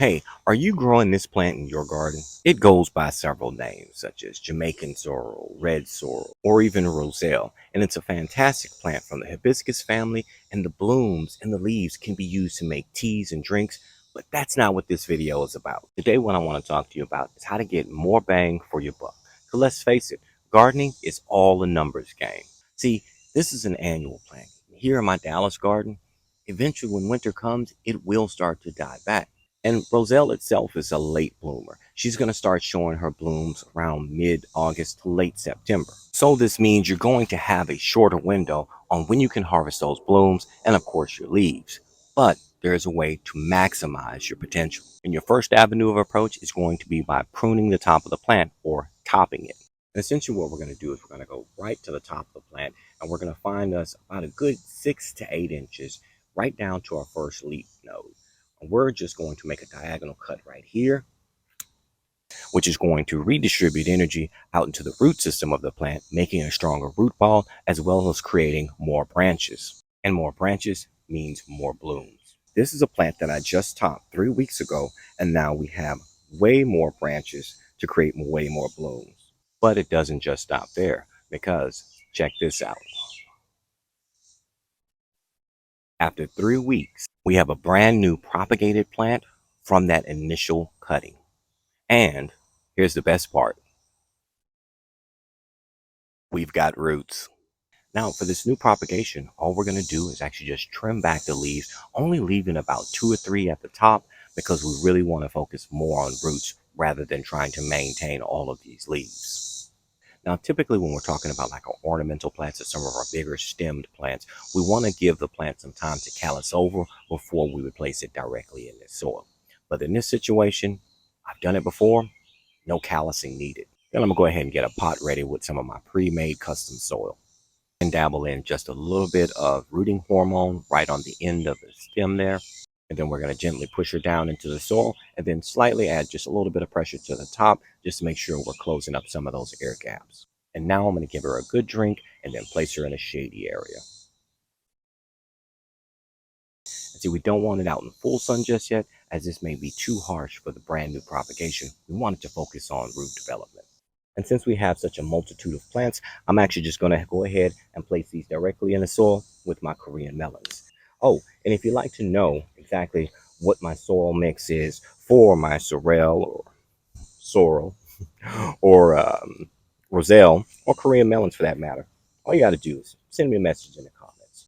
Hey, are you growing this plant in your garden? It goes by several names, such as Jamaican sorrel, red sorrel, or even Roselle, and it's a fantastic plant from the hibiscus family, and the blooms and the leaves can be used to make teas and drinks, but that's not what this video is about. Today, what I want to talk to you about is how to get more bang for your buck. So let's face it, gardening is all a numbers game. See, this is an annual plant. Here in my Dallas garden, eventually when winter comes, it will start to die back. And Roselle itself is a late bloomer. She's going to start showing her blooms around mid-August to late September. So this means you're going to have a shorter window on when you can harvest those blooms and of course your leaves. But there is a way to maximize your potential. And your first avenue of approach is going to be by pruning the top of the plant or topping it. And essentially what we're going to do is we're going to go right to the top of the plant and we're going to find us about a good 6 to 8 inches right down to our first leaf node. We're just going to make a diagonal cut right here, which is going to redistribute energy out into the root system of the plant, making a stronger root ball, as well as creating more branches. And more branches means more blooms. This is a plant that I just topped 3 weeks ago, and now we have way more branches to create way more blooms. But it doesn't just stop there, because check this out. After 3 weeks, we have a brand new propagated plant from that initial cutting. And here's the best part. We've got roots. Now for this new propagation, all we're going to do is actually just trim back the leaves, only leaving about 2 or 3 at the top because we really want to focus more on roots rather than trying to maintain all of these leaves. Now, typically when we're talking about like our ornamental plants or some of our bigger stemmed plants, we want to give the plant some time to callus over before we would place it directly in the soil. But in this situation, I've done it before, no callousing needed. Then I'm gonna go ahead and get a pot ready with some of my pre-made custom soil and dabble in just a little bit of rooting hormone right on the end of the stem there. And then we're gonna gently push her down into the soil and then slightly add just a little bit of pressure to the top just to make sure we're closing up some of those air gaps. And now I'm gonna give her a good drink and then place her in a shady area. And see, we don't want it out in full sun just yet, as this may be too harsh for the brand new propagation. We want it to focus on root development. And since we have such a multitude of plants, I'm actually just going to go ahead and place these directly in the soil with my Korean melons. Oh, and if you'd like to know exactly what my soil mix is for my sorrel or Roselle or Korean melons for that matter, all you got to do is send me a message and